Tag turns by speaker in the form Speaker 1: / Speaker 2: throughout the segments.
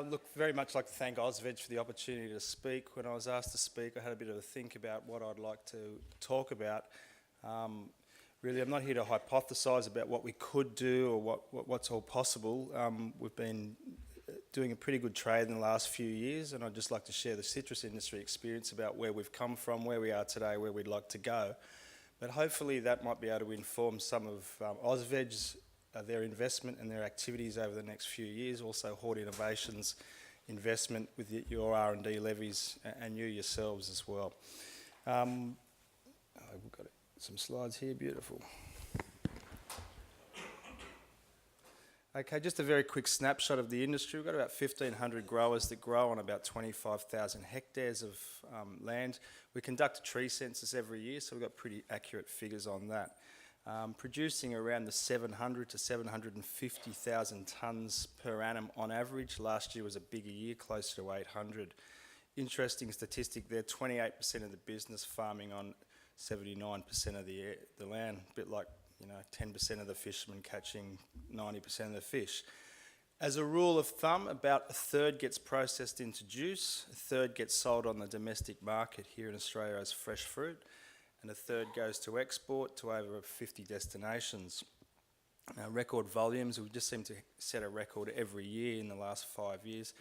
Speaker 1: Look, very much like to thank Ozveg for the opportunity to speak. When I was asked to speak, I had a bit of a think about what I'd like to talk about. Really, I'm not here to hypothesise about what we could do or what's all possible. We've been doing a pretty good trade in the last few years, and I'd just like to share the citrus industry experience about where we've come from, where we are today, where we'd like to go. But hopefully that might be able to inform some of Ozveg's their investment and their activities over the next few years, also Hort Innovations investment with your R&D levies and you yourselves as well. We've got some slides here, beautiful. Okay, just a very quick snapshot of the industry. We've got about 1,500 growers that grow on about 25,000 hectares of land. We conduct a tree census every year, so we've got pretty accurate figures on that. Producing around the 700 to 750,000 tonnes per annum on average. Last year was a bigger year, closer to 800. Interesting statistic there, 28% of the business farming on 79% of the land, a bit like 10% of the fishermen catching 90% of the fish. As a rule of thumb, about a third gets processed into juice, a third gets sold on the domestic market here in Australia as fresh fruit, and a third goes to export to over 50 destinations. Record volumes, we just seem to set a record every year in the last 5 years.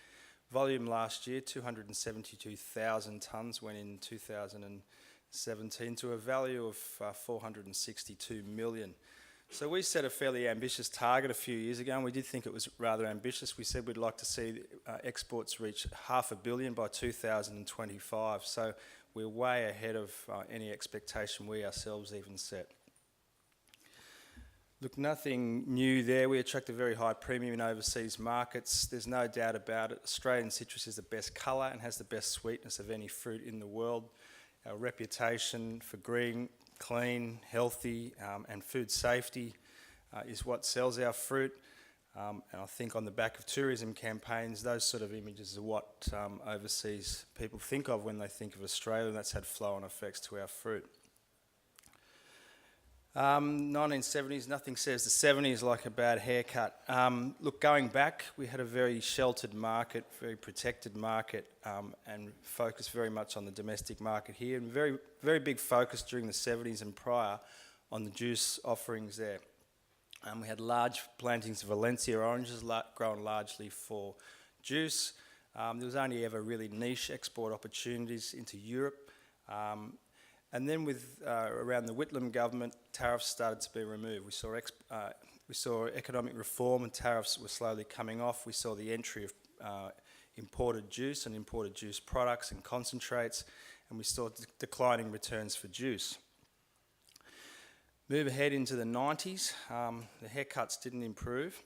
Speaker 1: Volume last year, 272,000 tonnes went in 2017 to a value of 462 million. So we set a fairly ambitious target a few years ago, and we did think it was rather ambitious. We said we'd like to see exports reach $500 million by 2025. So we're way ahead of any expectation we ourselves even set. Look, nothing new there. We attract a very high premium in overseas markets. There's no doubt about it. Australian citrus is the best colour and has the best sweetness of any fruit in the world. Our reputation for green, clean, healthy and food safety is what sells our fruit. And I think on the back of tourism campaigns, those sort of images are what overseas people think of when they think of Australia, and that's had flow-on effects to our fruit. 1970s, nothing says the 70s like a bad haircut. Look, going back, we had a very sheltered market, very protected market, and focused very much on the domestic market here, and very, very big focus during the 70s and prior on the juice offerings there. We had large plantings of Valencia oranges grown largely for juice. There was only ever really niche export opportunities into Europe. And then with around the Whitlam government, tariffs started to be removed. We saw economic reform and tariffs were slowly coming off. We saw the entry of imported juice and imported juice products and concentrates, and we saw declining returns for juice. Move ahead into the 90s, the haircuts didn't improve,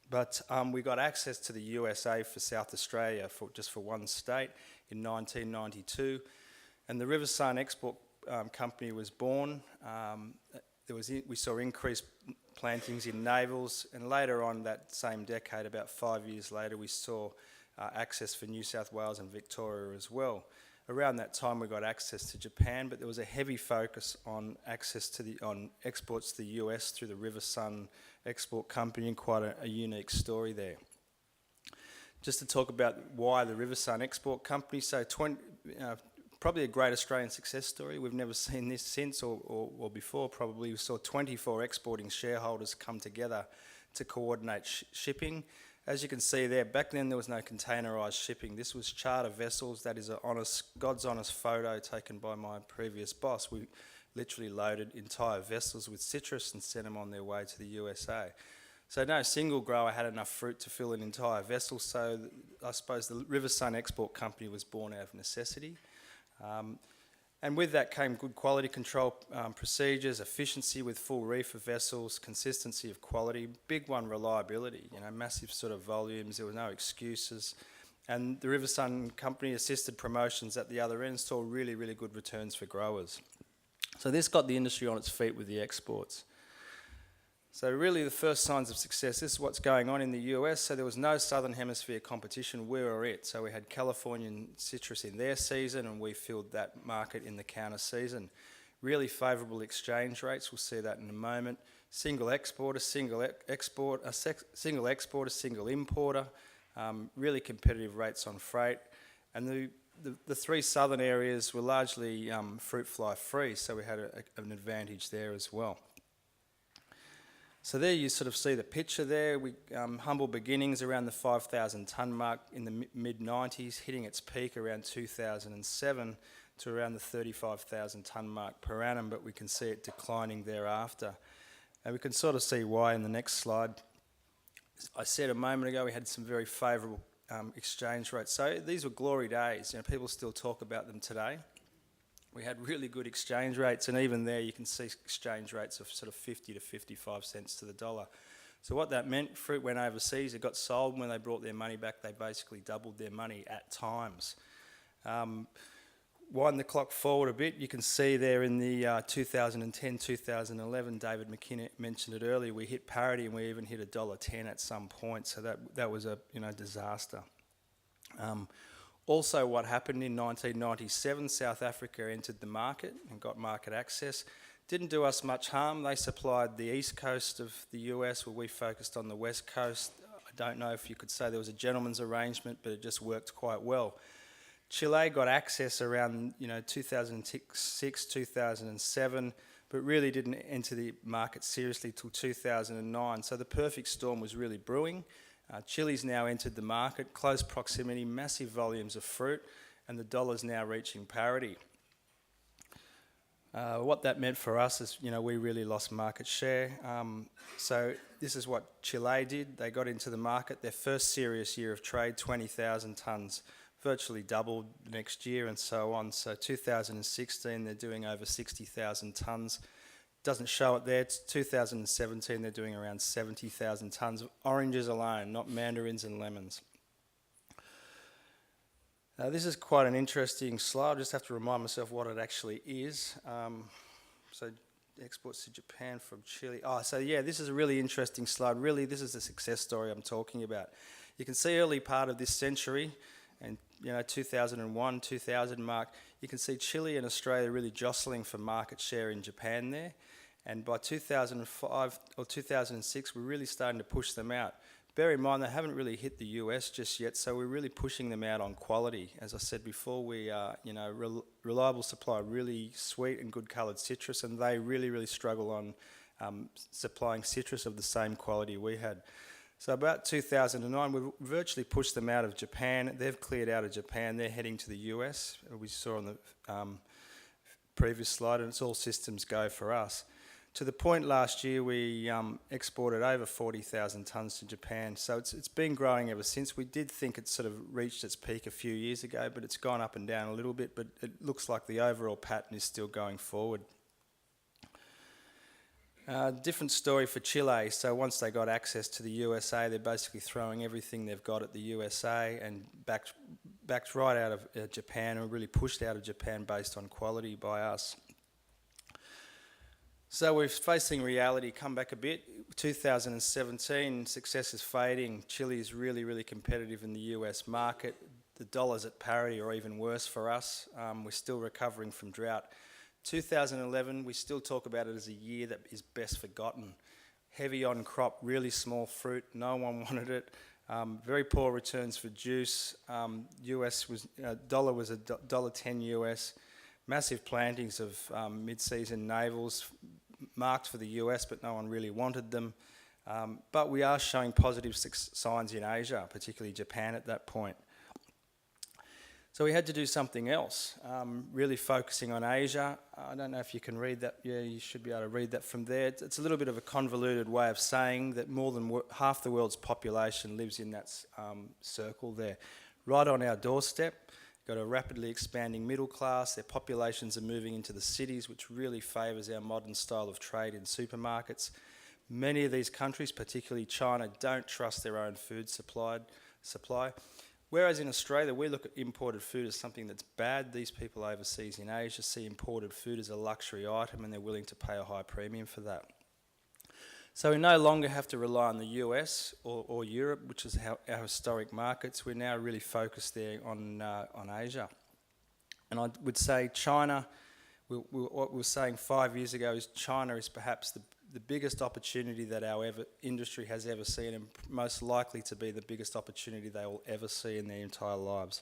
Speaker 1: but we got access to the USA for South Australia just for one state in 1992, and the Riversun Export Company was born. We saw increased plantings in navels, and later on that same decade, about 5 years later, we saw access for New South Wales and Victoria as well. Around that time we got access to Japan, but there was a heavy focus on access to on exports to the US through the Riversun Export Company, and quite a unique story there. Just to talk about why the Riversun Export Company, so probably a great Australian success story. We've never seen this since or before probably. We saw 24 exporting shareholders come together to coordinate shipping. As you can see there, back then there was no containerised shipping. This was charter vessels. That is a God's honest photo taken by my previous boss. We literally loaded entire vessels with citrus and sent them on their way to the USA. So no single grower had enough fruit to fill an entire vessel, so I suppose the Riversun Export Company was born out of necessity. And with that came good quality control procedures, efficiency with full reefer vessels, consistency of quality, big one, reliability, massive sort of volumes, there were no excuses. And the Riversun Company assisted promotions at the other end, saw really, really good returns for growers. So this got the industry on its feet with the exports. So really the first signs of success, this is what's going on in the US. So there was no Southern Hemisphere competition, we were it. So we had Californian citrus in their season and we filled that market in the counter season. Really favourable exchange rates, we'll see that in a moment. Single exporter, single importer, really competitive rates on freight. And the three southern areas were largely fruit fly free, so we had an advantage there as well. So there you sort of see the picture there. We humble beginnings around the 5,000 tonne mark in the mid-90s, hitting its peak around 2007 to around the 35,000 tonne mark per annum, but we can see it declining thereafter. And we can sort of see why in the next slide. I said a moment ago we had some very favourable exchange rates. So these were glory days. You know, people still talk about them today. We had really good exchange rates, and even there you can see exchange rates of sort of 50 to 55 cents to the dollar. So what that meant, fruit went overseas, it got sold, and when they brought their money back, they basically doubled their money at times. Wind the clock forward a bit, you can see there in the 2010-2011, David McKinnon mentioned it earlier, we hit parity and we even hit $1.10 at some point, so that was a disaster. Also what happened in 1997, South Africa entered the market and got market access. Didn't do us much harm. They supplied the east coast of the US, where we focused on the west coast. I don't know if you could say there was a gentleman's arrangement, but it just worked quite well. Chile got access around 2006, 2007, but really didn't enter the market seriously till 2009. So the perfect storm was really brewing. Chile's now entered the market, close proximity, massive volumes of fruit, and the dollar's now reaching parity. What that meant for us is, we really lost market share. So this is what Chile did. They got into the market, their first serious year of trade, 20,000 tonnes, virtually doubled next year and so on. So 2016, they're doing over 60,000 tonnes. Doesn't show it there. It's 2017, they're doing around 70,000 tonnes of oranges alone, not mandarins and lemons. This is quite an interesting slide. I just have to remind myself what it actually is. So exports to Japan from Chile. This is a really interesting slide. Really, this is the success story I'm talking about. You can see early part of this century, and 2001, 2000 mark, you can see Chile and Australia really jostling for market share in Japan there. And by 2005 or 2006, we're really starting to push them out. Bear in mind, they haven't really hit the US just yet, so we're really pushing them out on quality. As I said before, we are, reliable supply, really sweet and good coloured citrus, and they really, really struggle on supplying citrus of the same quality we had. So about 2009, we virtually pushed them out of Japan. They've cleared out of Japan. They're heading to the US. We saw on the previous slide, and it's all systems go for us. To the point last year, we exported over 40,000 tonnes to Japan. So it's been growing ever since. We did think it sort of reached its peak a few years ago, but it's gone up and down a little bit, but it looks like the overall pattern is still going forward. Different story for Chile. So once they got access to the USA, they're basically throwing everything they've got at the USA and backed right out of Japan, and really pushed out of Japan based on quality by us. So we're facing reality, come back a bit. 2017, success is fading. Chile is really, really competitive in the US market. The dollar's at parity or even worse for us. We're still recovering from drought. 2011, we still talk about it as a year that is best forgotten. Heavy on crop, really small fruit, no one wanted it. Very poor returns for juice. Dollar was $1.10 US. Massive plantings of mid-season navels, marked for the US, but no one really wanted them. But we are showing positive signs in Asia, particularly Japan at that point. So we had to do something else, really focusing on Asia. I don't know if you can read that. Yeah, you should be able to read that from there. It's a little bit of a convoluted way of saying that more than half the world's population lives in that circle there. Right on our doorstep, got a rapidly expanding middle class. Their populations are moving into the cities, which really favours our modern style of trade in supermarkets. Many of these countries, particularly China, don't trust their own food supply. Whereas in Australia, we look at imported food as something that's bad. These people overseas in Asia see imported food as a luxury item, and they're willing to pay a high premium for that. So we no longer have to rely on the US or Europe, which is our historic markets. We're now really focused there on Asia. And I would say China, what we were saying 5 years ago is China is perhaps the biggest opportunity that our industry has ever seen, and most likely to be the biggest opportunity they will ever see in their entire lives.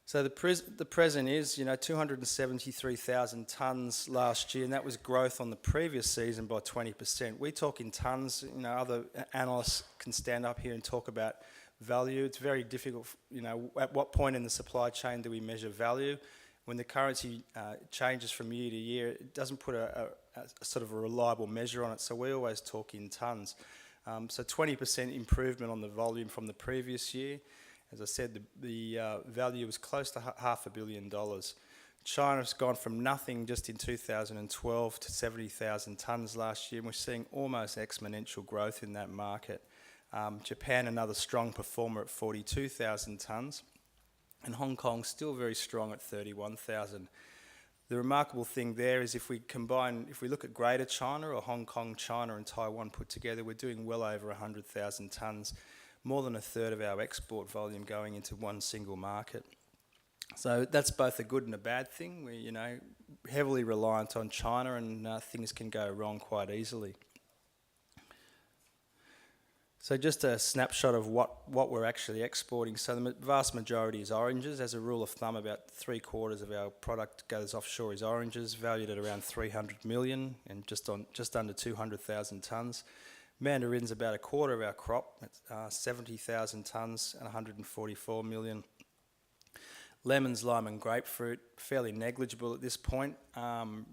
Speaker 1: So the present is, 273,000 tonnes last year, and that was growth on the previous season by 20%. We talk in tonnes. Other analysts can stand up here and talk about value. It's very difficult, at what point in the supply chain do we measure value? When the currency changes from year to year, it doesn't put a sort of a reliable measure on it, so we always talk in tonnes. So 20% improvement on the volume from the previous year. As I said, the value was close to $500 million. China's gone from nothing just in 2012 to 70,000 tonnes last year, and we're seeing almost exponential growth in that market. Japan, another strong performer at 42,000 tonnes, and Hong Kong still very strong at 31,000. The remarkable thing there is if we look at Greater China or Hong Kong, China and Taiwan put together, we're doing well over 100,000 tonnes, more than a third of our export volume going into one single market. So that's both a good and a bad thing. We're, heavily reliant on China, and things can go wrong quite easily. So just a snapshot of what we're actually exporting. So the vast majority is oranges. As a rule of thumb, about 3/4 of our product goes offshore is oranges, valued at around 300 million and just under 200,000 tonnes. Mandarin's about 1/4 of our crop, 70,000 tonnes and 144 million. Lemons, lime and grapefruit, fairly negligible at this point,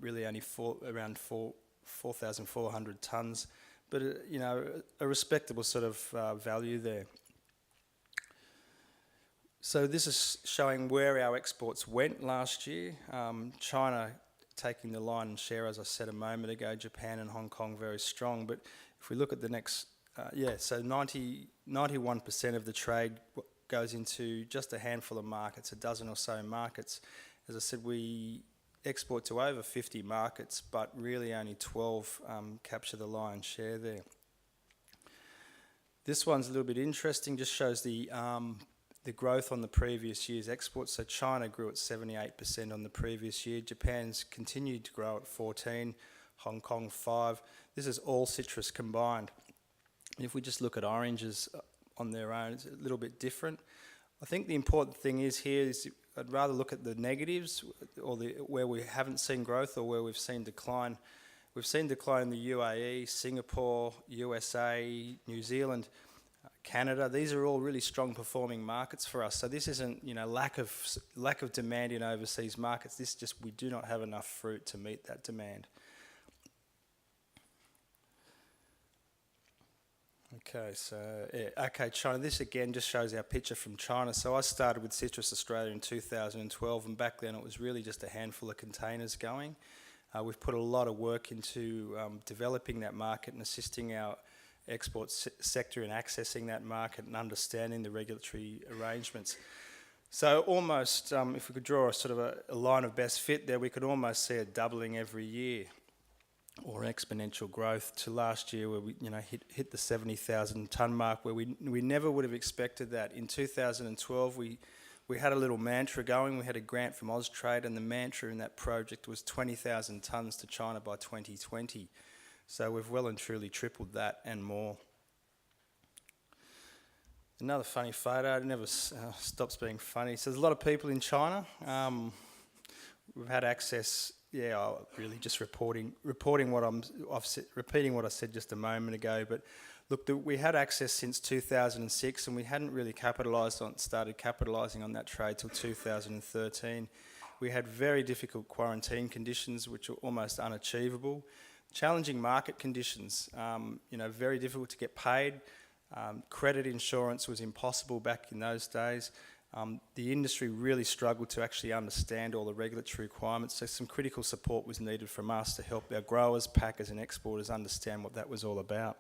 Speaker 1: really only around 4,400 tonnes, but a respectable sort of value there. So this is showing where our exports went last year. China taking the lion's share, as I said a moment ago. Japan and Hong Kong very strong, but if we look at the next, so 91% of the trade goes into just a handful of markets, a dozen or so markets. As I said, we export to over 50 markets, but really only 12 capture the lion's share there. This one's a little bit interesting, just shows the growth on the previous year's exports. So China grew at 78% on the previous year. Japan's continued to grow at 14%, Hong Kong 5%. This is all citrus combined. And if we just look at oranges on their own, it's a little bit different. I think the important thing is I'd rather look at the negatives, or where we haven't seen growth or where we've seen decline. We've seen decline in the UAE, Singapore, USA, New Zealand, Canada. These are all really strong performing markets for us. So this isn't lack of demand in overseas markets. This just, we do not have enough fruit to meet that demand. Okay, so China. This again just shows our picture from China. So I started with Citrus Australia in 2012, and back then it was really just a handful of containers going. We've put a lot of work into developing that market and assisting our export sector in accessing that market and understanding the regulatory arrangements. So almost, if we could draw a sort of a line of best fit there, we could almost see a doubling every year, or exponential growth, to last year where we hit the 70,000 tonne mark, where we never would have expected that. In 2012 we had a little mantra going. We had a grant from Austrade, and the mantra in that project was 20,000 tonnes to China by 2020. So we've well and truly tripled that and more. Another funny photo, it never stops being funny. So there's a lot of people in China. We've had access. Really just repeating what I said just a moment ago. But look, we had access since 2006, and we hadn't really started capitalising on that trade till 2013. We had very difficult quarantine conditions, which were almost unachievable. Challenging market conditions, very difficult to get paid. Credit insurance was impossible back in those days. The industry really struggled to actually understand all the regulatory requirements, so some critical support was needed from us to help our growers, packers and exporters understand what that was all about.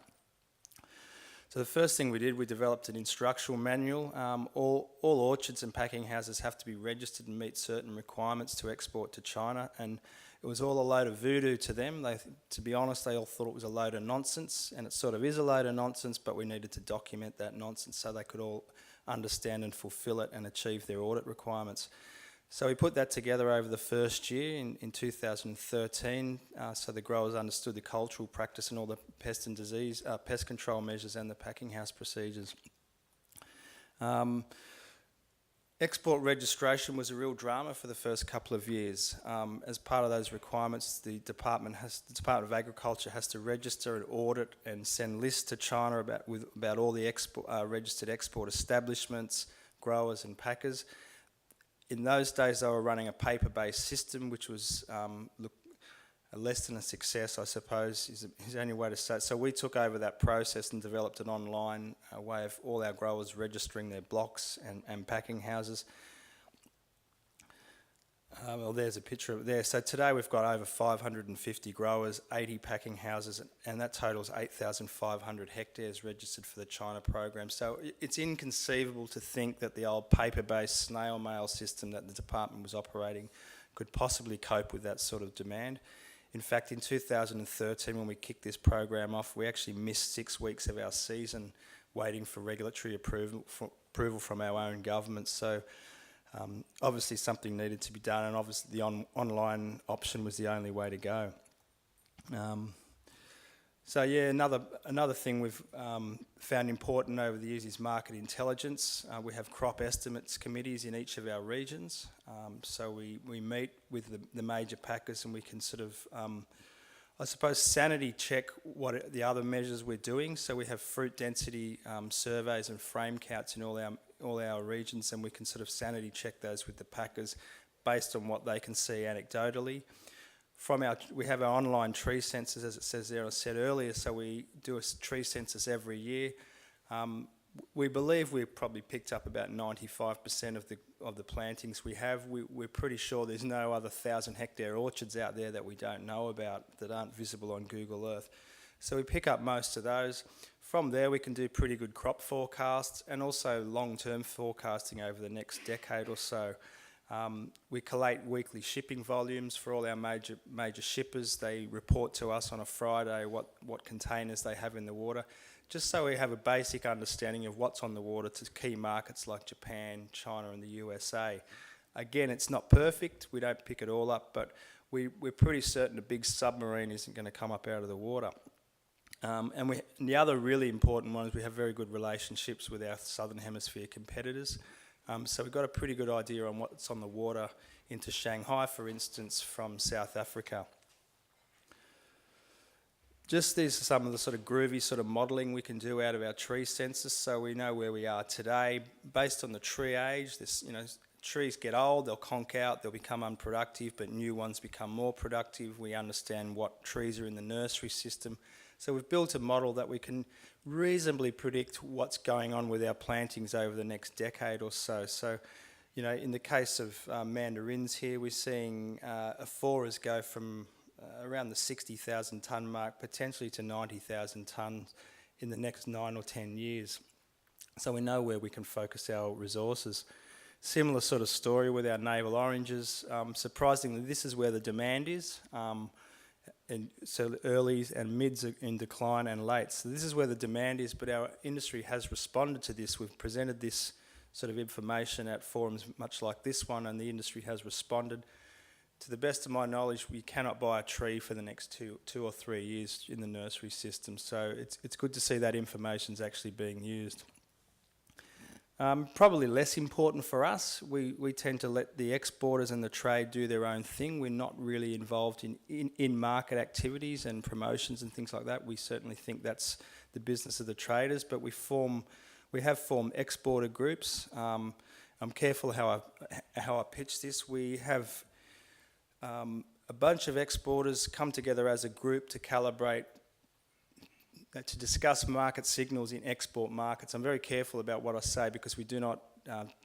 Speaker 1: So the first thing we did, we developed an instructional manual. All orchards and packing houses have to be registered and meet certain requirements to export to China, and it was all a load of voodoo to them. To be honest, they all thought it was a load of nonsense, and it sort of is a load of nonsense, but we needed to document that nonsense so they could all understand and fulfill it and achieve their audit requirements. So we put that together over the first year in 2013, so the growers understood the cultural practice and all the pest and disease, pest control measures and the packing house procedures. Export registration was a real drama for the first couple of years. As part of those requirements, the Department of Agriculture has to register and audit and send lists to China about all the registered export establishments, growers and packers. In those days, they were running a paper-based system, which was less than a success, I suppose, is the only way to say it. So we took over that process and developed an online way of all our growers registering their blocks and packing houses. Well, there's a picture of it there. So today we've got over 550 growers, 80 packing houses, and that totals 8,500 hectares registered for the China program. So it's inconceivable to think that the old paper-based snail mail system that the department was operating could possibly cope with that sort of demand. In fact, in 2013, when we kicked this program off, we actually missed 6 weeks of our season waiting for regulatory approval from our own government. So obviously something needed to be done, and obviously the online option was the only way to go. So yeah, another thing we've found important over the years is market intelligence. We have crop estimates committees in each of our regions. So we meet with the major packers, and we can sort of, I suppose, sanity check what the other measures we're doing. So we have fruit density surveys and frame counts in all our regions, and we can sort of sanity check those with the packers based on what they can see anecdotally. We have our online tree census, as it says there, I said earlier, so we do a tree census every year. We believe we've probably picked up about 95% of the plantings we have. We're pretty sure there's no other 1,000-hectare orchards out there that we don't know about that aren't visible on Google Earth. So we pick up most of those. From there we can do pretty good crop forecasts and also long-term forecasting over the next decade or so. We collate weekly shipping volumes for all our major shippers. They report to us on a Friday what containers they have in the water, just so we have a basic understanding of what's on the water to key markets like Japan, China and the USA. Again, it's not perfect, we don't pick it all up, but we're pretty certain a big submarine isn't going to come up out of the water. And the other really important one is we have very good relationships with our Southern Hemisphere competitors. So we've got a pretty good idea on what's on the water into Shanghai, for instance, from South Africa. Just these are some of the sort of groovy sort of modelling we can do out of our tree census, so we know where we are today. Based on the tree age, trees get old, they'll conk out, they'll become unproductive, but new ones become more productive. We understand what trees are in the nursery system. So we've built a model that we can reasonably predict what's going on with our plantings over the next decade or so. So, in the case of mandarins here, we're seeing aphoras go from around the 60,000 tonne mark, potentially to 90,000 tonnes in the next 9 or 10 years. So we know where we can focus our resources. Similar sort of story with our navel oranges. Surprisingly, this is where the demand is. And so earlies and mids are in decline and late. So this is where the demand is, but our industry has responded to this. We've presented this sort of information at forums much like this one, and the industry has responded. To the best of my knowledge, we cannot buy a tree for the next two or 3 years in the nursery system. So it's good to see that information's actually being used. Probably less important for us, we tend to let the exporters and the trade do their own thing. We're not really involved in market activities and promotions and things like that. We certainly think that's the business of the traders, but we have formed exporter groups. I'm careful how I pitch this. We have a bunch of exporters come together as a group to calibrate, to discuss market signals in export markets. I'm very careful about what I say because we do not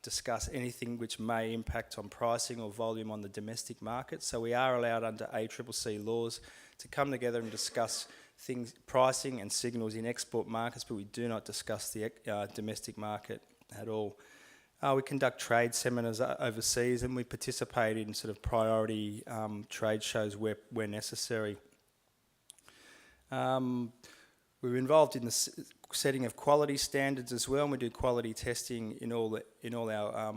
Speaker 1: discuss anything which may impact on pricing or volume on the domestic market. So we are allowed under ACCC laws to come together and discuss things, pricing and signals in export markets, but we do not discuss the domestic market at all. We conduct trade seminars overseas, and we participate in sort of priority trade shows where necessary. We're involved in the setting of quality standards as well, and we do quality testing in all our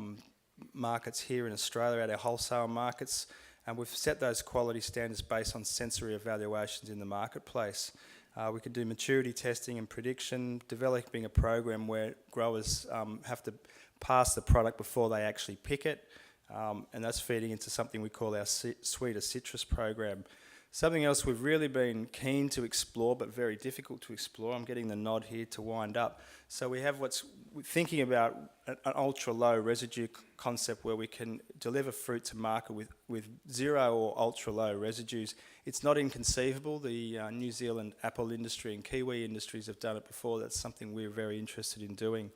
Speaker 1: markets here in Australia, at our wholesale markets, and we've set those quality standards based on sensory evaluations in the marketplace. We can do maturity testing and prediction, developing a program where growers have to pass the product before they actually pick it, and that's feeding into something we call our Sweeter Citrus program. Something else we've really been keen to explore, but very difficult to explore. I'm getting the nod here to wind up. So we have we're thinking about an ultra-low residue concept where we can deliver fruit to market with zero or ultra-low residues. It's not inconceivable. The New Zealand apple industry and kiwi industries have done it before. That's something we're very interested in doing.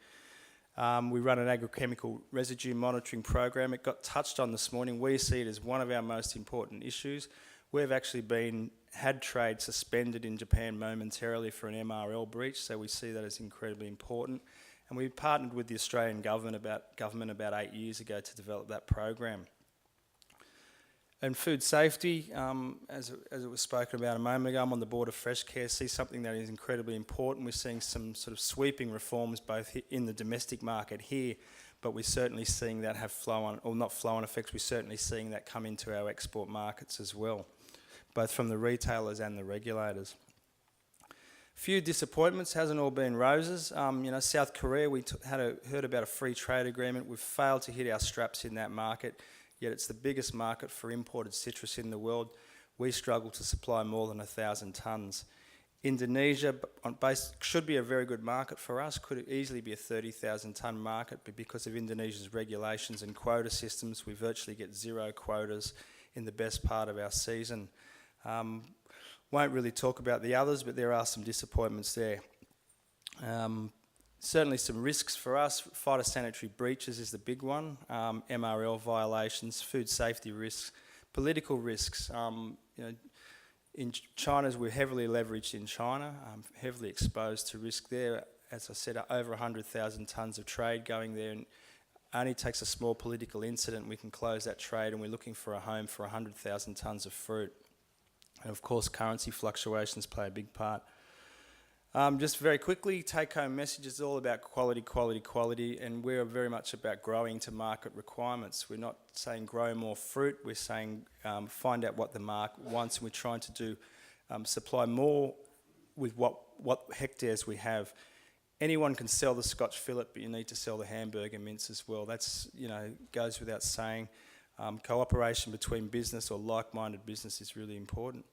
Speaker 1: We run an agrochemical residue monitoring program. It got touched on this morning. We see it as one of our most important issues. We've actually had trade suspended in Japan momentarily for an MRL breach, so we see that as incredibly important. And we partnered with the Australian government about 8 years ago to develop that program. And food safety, as it was spoken about a moment ago, I'm on the board of Freshcare, see something that is incredibly important. We're seeing some sort of sweeping reforms both in the domestic market here, but we're certainly seeing that have flow-on, or not flow-on effects, we're certainly seeing that come into our export markets as well, both from the retailers and the regulators. Few disappointments, hasn't all been roses. South Korea, we heard about a free trade agreement. We've failed to hit our straps in that market, yet it's the biggest market for imported citrus in the world. We struggle to supply more than 1,000 tonnes. Indonesia should be a very good market for us, could easily be a 30,000 tonne market, but because of Indonesia's regulations and quota systems, we virtually get zero quotas in the best part of our season. Won't really talk about the others, but there are some disappointments there. Certainly some risks for us. Phytosanitary breaches is the big one. MRL violations, food safety risks, political risks. In China, we're heavily leveraged in China, heavily exposed to risk there. As I said, over 100,000 tonnes of trade going there, and only takes a small political incident, we can close that trade, and we're looking for a home for 100,000 tonnes of fruit. And of course, currency fluctuations play a big part. Just very quickly, take-home message is all about quality, quality, quality, and we're very much about growing to market requirements. We're not saying grow more fruit, we're saying find out what the market wants, and we're trying to do supply more with what hectares we have. Anyone can sell the Scotch fillet, but you need to sell the hamburger mince as well. That's, goes without saying. Cooperation between business or like-minded business is really important.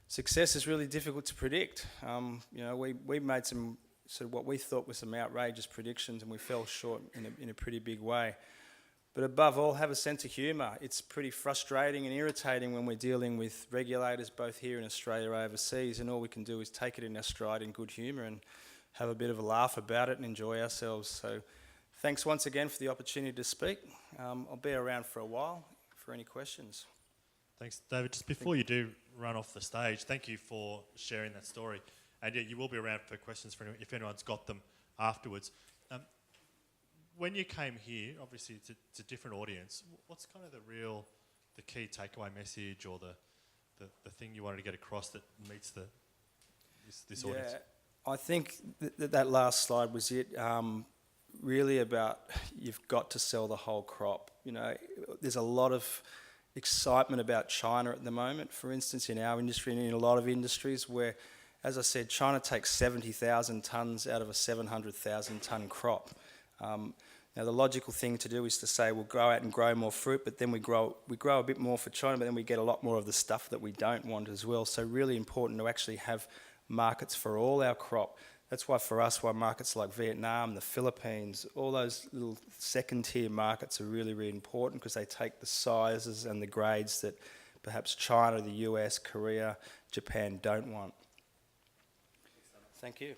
Speaker 1: Success is really difficult to predict. We made some sort of what we thought were some outrageous predictions, and we fell short in a pretty big way. But above all, have a sense of humour. It's pretty frustrating and irritating when we're dealing with regulators both here in Australia or overseas, and all we can do is take it in our stride in good humour and have a bit of a laugh about it and enjoy ourselves. So thanks once again for the opportunity to speak. I'll be around for a while for any questions.
Speaker 2: Thanks, David. Just before you do run off the stage, thank you for sharing that story. And yeah, you will be around for questions for anyone, if anyone's got them afterwards. When you came here, obviously it's a different audience. What's kind of the key takeaway message or the thing you wanted to get across that meets this audience?
Speaker 1: I think that last slide was it. Really about you've got to sell the whole crop. There's a lot of excitement about China at the moment, for instance, in our industry and in a lot of industries where, as I said, China takes 70,000 tonnes out of a 700,000 tonne crop. Now, the logical thing to do is to say we'll go out and grow more fruit, but then we grow a bit more for China, but then we get a lot more of the stuff that we don't want as well. So really important to actually have markets for all our crop. That's why for us, markets like Vietnam, the Philippines, all those little second-tier markets are really, really important because they take the sizes and the grades that perhaps China, the US, Korea, Japan don't want. Thank you.